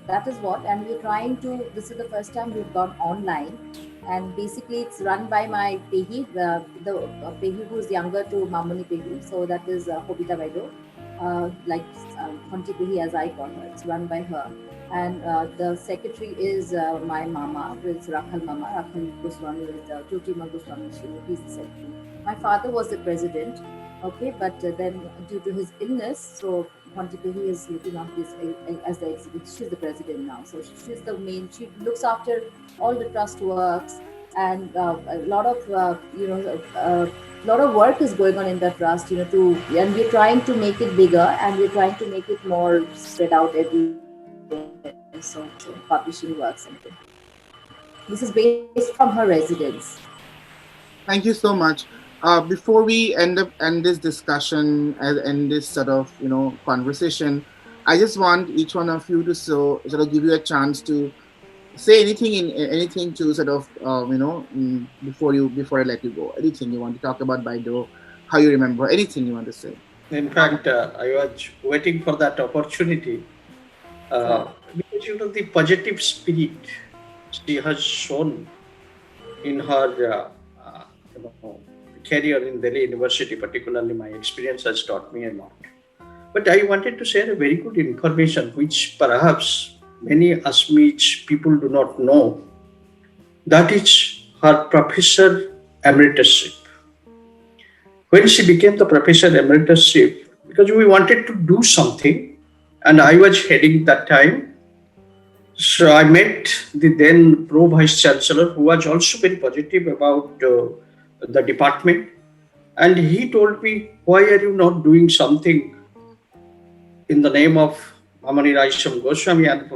Speaker 5: that is what, and we're trying to, this is the first time we've gone online, and basically it's run by my Pehi, the Pehi who's younger to Mamoni Pehi, so that is Uddipana Baideo, Khonti Pehi as I call her, it's run by her. And the secretary is my mama, it's Ratnottama Goswami, is Uddipana Goswami, he's the secretary. My father was the president, Okay, but then due to his illness, so Montepehi is looking after this as the executive. She's the president now, so she's the main. She looks after all the trust works, and a lot of lot of work is going on in the trust. And we're trying to make it bigger, and we're trying to make it more spread out everywhere. So publishing works and everything. This is based from her residence.
Speaker 1: Thank you so much. Before we end this discussion and end this sort of conversation, I just want each one of you to sort of give you a chance to say anything to sort of before I let you go. Anything you want to talk about Baideo, how you remember, anything you want to say.
Speaker 2: In fact, I was waiting for that opportunity because the positive spirit she has shown in her career in Delhi University, particularly my experience has taught me a lot. But I wanted to share a very good information which perhaps many Assamese people do not know. That is her professor emeritusship. When she became the professor emeritusship, because we wanted to do something, and I was heading that time, so I met the then Pro Vice Chancellor, who was also very positive about the department, and he told me, why are you not doing something in the name of Mamoni Roisom Goswami? And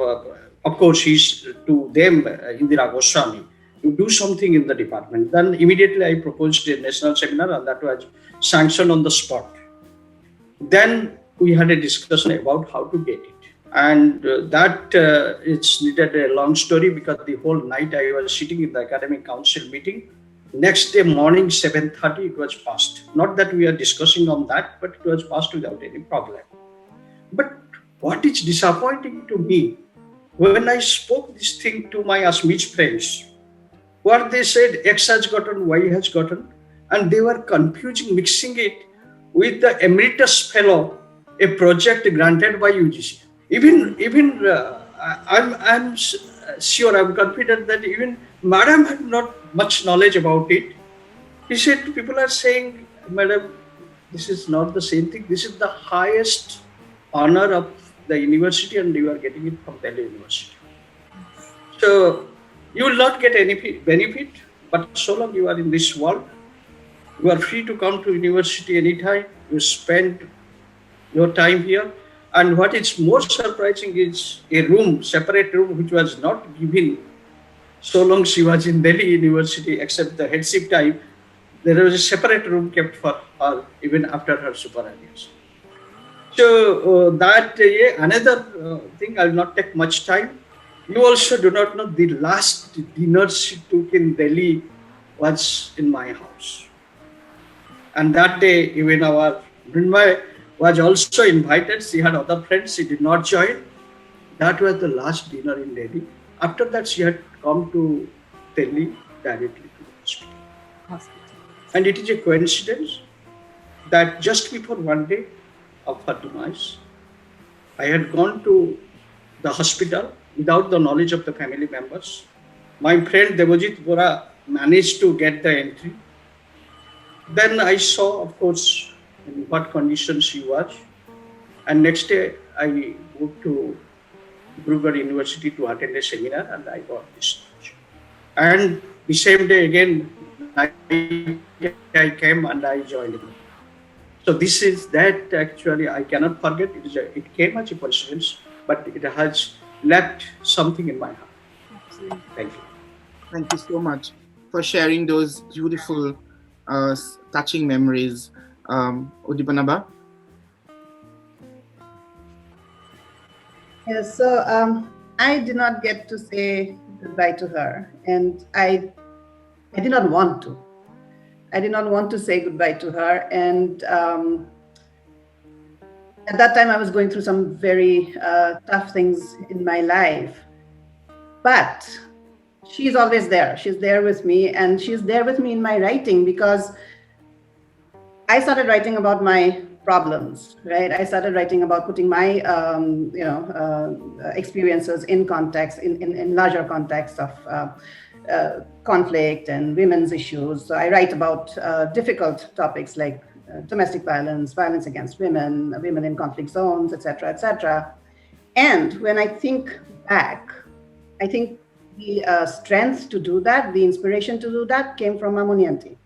Speaker 2: of course, he's to them Indira Goswami. You do something in the department. Then immediately I proposed a national seminar, and that was sanctioned on the spot. Then we had a discussion about how to get it. And that it's needed a long story, because the whole night I was sitting in the academic council meeting. Next day morning, 7:30, it was passed. Not that we are discussing on that, but it was passed without any problem. But what is disappointing to me, when I spoke this thing to my Assamese friends, what they said, X has gotten, Y has gotten, and they were confusing, mixing it with the emeritus fellow, a project granted by UGC. I'm sure, I'm confident that even Madam had not much knowledge about it. He said, people are saying, Madam, this is not the same thing. This is the highest honor of the university, and you are getting it from Delhi University. So you will not get any benefit, but so long you are in this world, you are free to come to university anytime. You spend your time here. And what is more surprising is a separate room, which was not given so long she was in Delhi University, except the headship time. There was a separate room kept for her even after her superannuation. So another thing, I will not take much time. You also do not know, the last dinner she took in Delhi was in my house. And that day, even our Mrinmay was also invited. She had other friends. She did not join. That was the last dinner in Delhi. After that, she had come to Delhi directly to the hospital. And it is a coincidence that just before one day of her demise, I had gone to the hospital without the knowledge of the family members. My friend Devojit Bora managed to get the entry. Then I saw, of course, in what condition she was. And next day, I moved to Brugger University to attend a seminar, and I got discharged. And the same day again, I came and I joined him. So this is that actually I cannot forget. It came as a coincidence, but it has left something in my heart. Absolutely. Thank you.
Speaker 1: Thank you so much for sharing those beautiful, touching memories. Uddipana Ba?
Speaker 3: Yes, so I did not get to say goodbye to her, and I did not want to. I did not want to say goodbye to her, and at that time I was going through some very tough things in my life. But she's always there. She's there with me, and she's there with me in my writing, because I started writing about my problems, right? I started writing about putting my, experiences in context, in larger context of conflict and women's issues. So I write about difficult topics like domestic violence, violence against women, women in conflict zones, etc., etc. And when I think back, I think the strength to do that, the inspiration to do that came from Mamoni Aunty.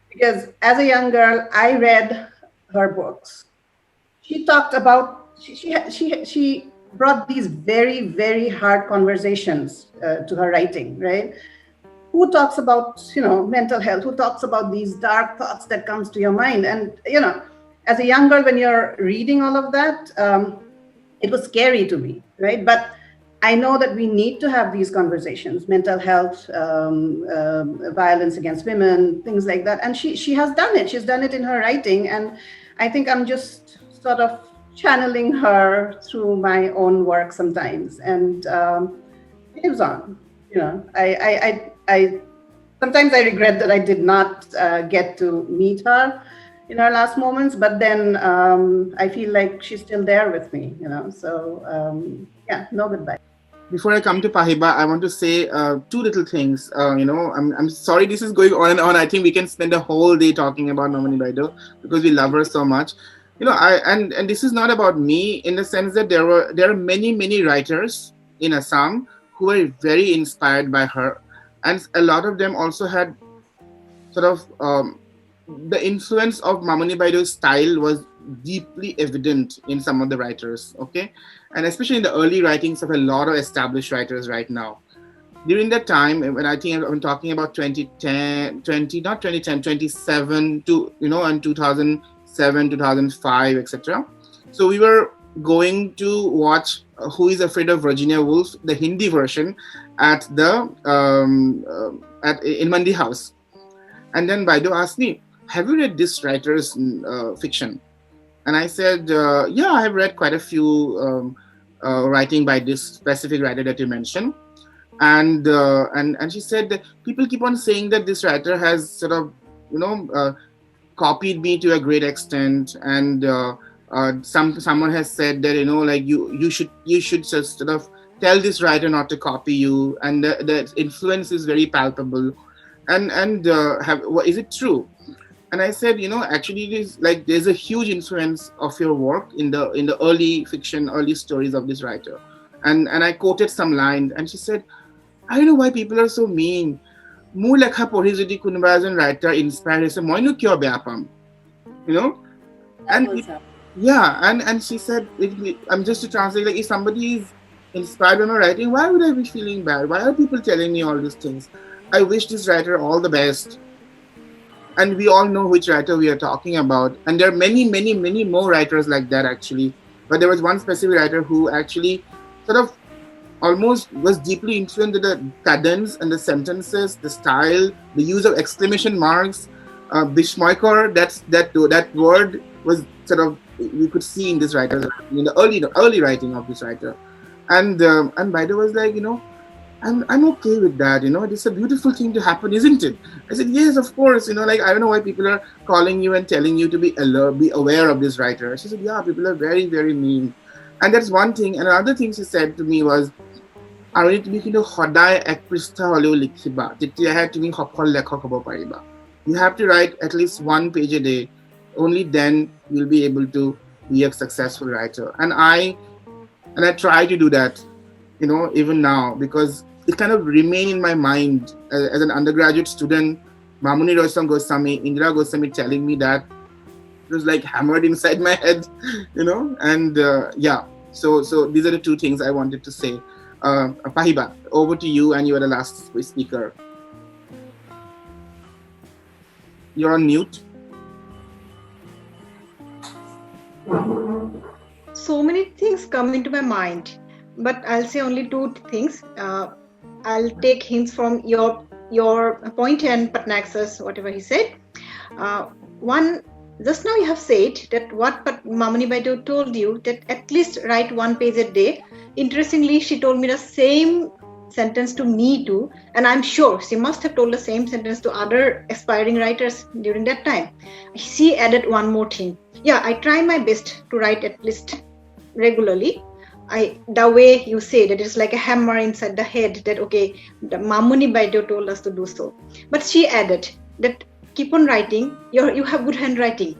Speaker 3: Because as a young girl, I read her books. She talked about, she brought these very, very hard conversations to her writing, right? Who talks about, mental health? Who talks about these dark thoughts that comes to your mind? And, as a young girl, when you're reading all of that, it was scary to me, right? But I know that we need to have these conversations, mental health, violence against women, things like that. And she has done it. She's done it in her writing. And I think I'm just sort of channeling her through my own work sometimes. And it lives on. I sometimes I regret that I did not get to meet her in her last moments, but then I feel like she's still there with me, So no goodbye.
Speaker 1: Before I come to Pahiba, I want to say two little things. I'm sorry this is going on and on. I think we can spend a whole day talking about Mamoni Baideo because we love her so much. And this is not about me in the sense that there are many writers in Assam who were very inspired by her, and a lot of them also had sort of the influence of Mamoni Baideo's style was deeply evident in some of the writers, okay? And especially in the early writings of a lot of established writers right now. During that time, when I think I'm talking about 2010, 2007 to, and 2007, 2005, etc. So we were going to watch Who is Afraid of Virginia Woolf, the Hindi version, at the in Mandi House. And then Baideo asked me, have you read this writer's fiction? And I said, yeah, I have read quite a few writing by this specific writer that you mentioned. And she said that people keep on saying that this writer has sort of, copied me to a great extent. And someone has said that, you should just sort of tell this writer not to copy you. And the influence is very palpable. And is it true? And I said, actually, it is like there's a huge influence of your work in the early fiction, early stories of this writer. And I quoted some lines, and she said, I don't know why people are so mean. Mu lekha pori jodi kunuba ejon writer inspired hoise moinu kyo beya pam, And and she said, I'm just to translate, like if somebody is inspired by my writing, why would I be feeling bad? Why are people telling me all these things? I wish this writer all the best. And we all know which writer we are talking about. And there are many more writers like that, actually. But there was one specific writer who actually sort of almost was deeply influenced with the cadence and the sentences, the style, the use of exclamation marks. Bishmoikor, that word was sort of, we could see in this writer, in the early writing of this writer. And Baideo was like, I'm okay with that, it's a beautiful thing to happen, isn't it? I said, yes, of course, I don't know why people are calling you and telling you to be aware of this writer. She said, yeah, people are very, very mean. And that's one thing. And another thing she said to me was, Aruni, তুমি কিন্তু সদায় এক পৃষ্ঠা হলেও লিখিবা, তেতিয়াহে তুমি সফল লেখক হ'ব পাৰিবা. You have to write at least 1 page a day. Only then you'll be able to be a successful writer. And I try to do that, even now, because it kind of remained in my mind as an undergraduate student. Mamoni Roisom Goswami, Indira Goswami telling me that, it was like hammered inside my head, and so these are the two things I wanted to say. Pahiba, over to you, and you are the last speaker. You're on mute.
Speaker 4: So many things come into my mind, but I'll say only 2 things. I'll take hints from your point and Pattanaik's, whatever he said. One, just now you have said that what Mamoni Baideo told you, that at least write 1 page a day. Interestingly, she told me the same sentence to me too, and I'm sure she must have told the same sentence to other aspiring writers during that time. She added one more thing. Yeah, I try my best to write at least regularly. The way you say that it's like a hammer inside the head that, okay, the Mamoni Baideo told us to do so. But she added that keep on writing, you have good handwriting.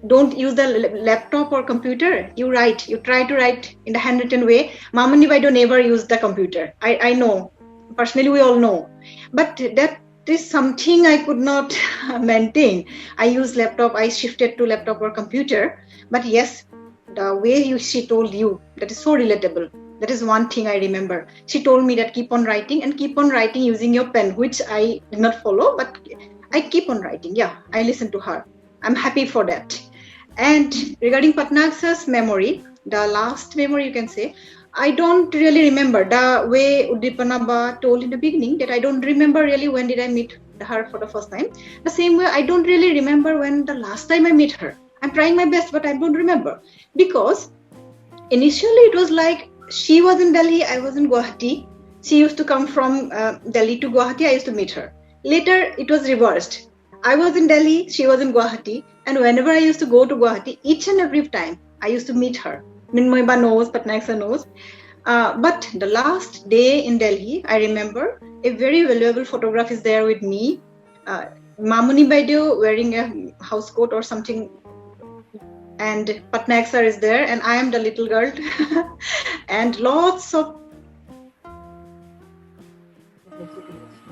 Speaker 4: don't use the laptop or computer. You write. You try to write in the handwritten way. Mamoni Baideo never used the computer. I know. Personally, we all know. But that is something I could not maintain. I use laptop. I shifted to laptop or computer. But yes, the way she told you, that is so relatable. That is one thing I remember. She told me that keep on writing and keep on writing using your pen, which I did not follow, but I keep on writing. Yeah, I listen to her. I'm happy for that. And regarding Pattanaik's memory, the last memory you can say, I don't really remember the way Uddipana Ba told in the beginning that I don't remember really when did I meet her for the first time. The same way I don't really remember when the last time I met her. I'm trying my best, but I don't remember. Because initially it was like she was in Delhi, I was in Guwahati. She used to come from Delhi to Guwahati, I used to meet her. Later it was reversed. I was in Delhi, she was in Guwahati, and whenever I used to go to Guwahati, each and every time I used to meet her. Minmoy Ba knows, Pattanaik knows. But the last day in Delhi, I remember a very valuable photograph is there with me. Mamoni Baideo wearing a house coat or something, and Pattanaik is there, and I am the little girl, and lots of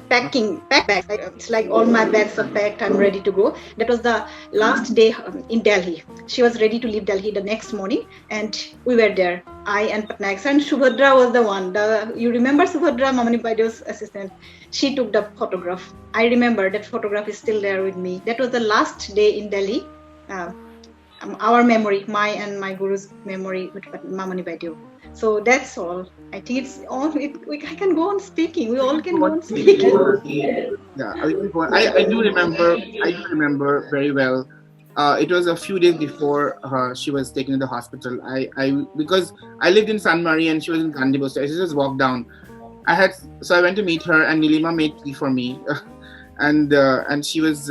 Speaker 4: packing bags. It's like all my bags are packed. I'm ready to go. That was the last day in Delhi. She was ready to leave Delhi the next morning, and we were there. I and Pattanaik and Subhadra was the one. You remember Subhadra, Mamoni Baideo's assistant? She took the photograph. I remember that photograph is still there with me. That was the last day in Delhi. Our memory, my and my guru's memory with Mamoni Baideo. So that's all. I think it's all. I can go on speaking. We all can go on speaking.
Speaker 1: Yeah, I do remember. I do remember very well. It was a few days before she was taken to the hospital. Because I lived in San Marie and she was in Gandibo, so I just walked down. I went to meet her, and Nilima made tea for me, and she was.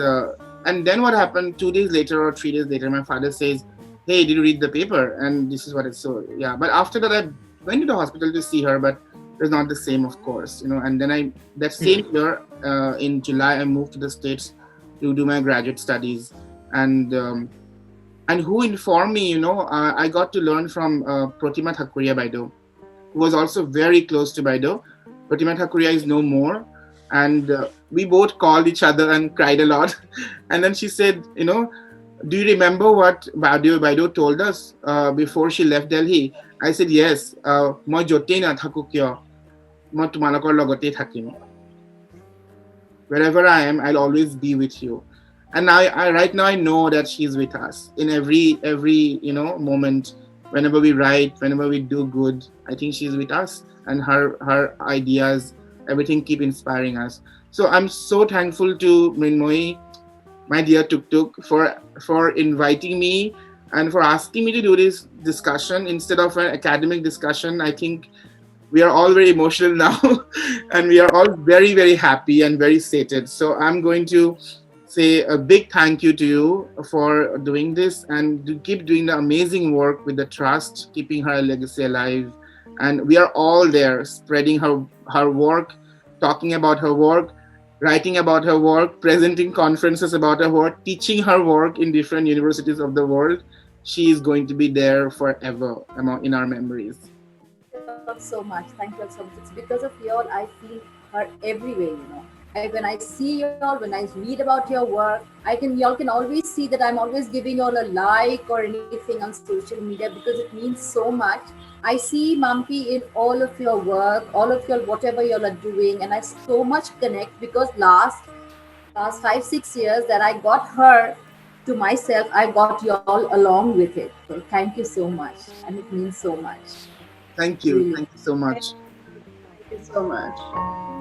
Speaker 1: And then what happened? 2 days later or 3 days later, my father says, "Hey, did you read the paper?" And this is what it's so. Yeah, but after that, I went to the hospital to see her, but it was not the same, of course, And then that same year, in July, I moved to the States to do my graduate studies, and who informed me, I got to learn from Pratima Thakuria Baideo, who was also very close to Baideo. Pratima Thakuria is no more. And we both called each other and cried a lot. And then she said, do you remember what Baideo told us before she left Delhi? I said, yes. Moi jote na thaku kyo, moi tumalokor logote thakim. Wherever I am, I'll always be with you. And now, right now, I know that she's with us in every moment. Whenever we write, whenever we do good, I think she's with us, and her ideas, everything keep inspiring us. So I'm so thankful to Mrinmoyi, my dear Tuk, for inviting me and for asking me to do this discussion instead of an academic discussion. I think we are all very emotional now and we are all very, very happy and very sated. So I'm going to say a big thank you to you for doing this and to keep doing the amazing work with the trust, keeping her legacy alive. And we are all there spreading her work, talking about her work, writing about her work, presenting conferences about her work, teaching her work in different universities of the world. She is going to be there forever in our memories.
Speaker 5: Thank you so much. Thank you so much. It's because of you all I feel her everywhere, When I see you all, when I read about your work, y'all can always see that I'm always giving y'all a like or anything on social media because it means so much. I see Mampi in all of your work, all of your whatever y'all are doing, and I so much connect because last 5-6 years that I got her to myself, I got y'all along with it. So thank you so much, and it means so much.
Speaker 1: Thank you. Really. Thank you so much.
Speaker 3: Thank you so much.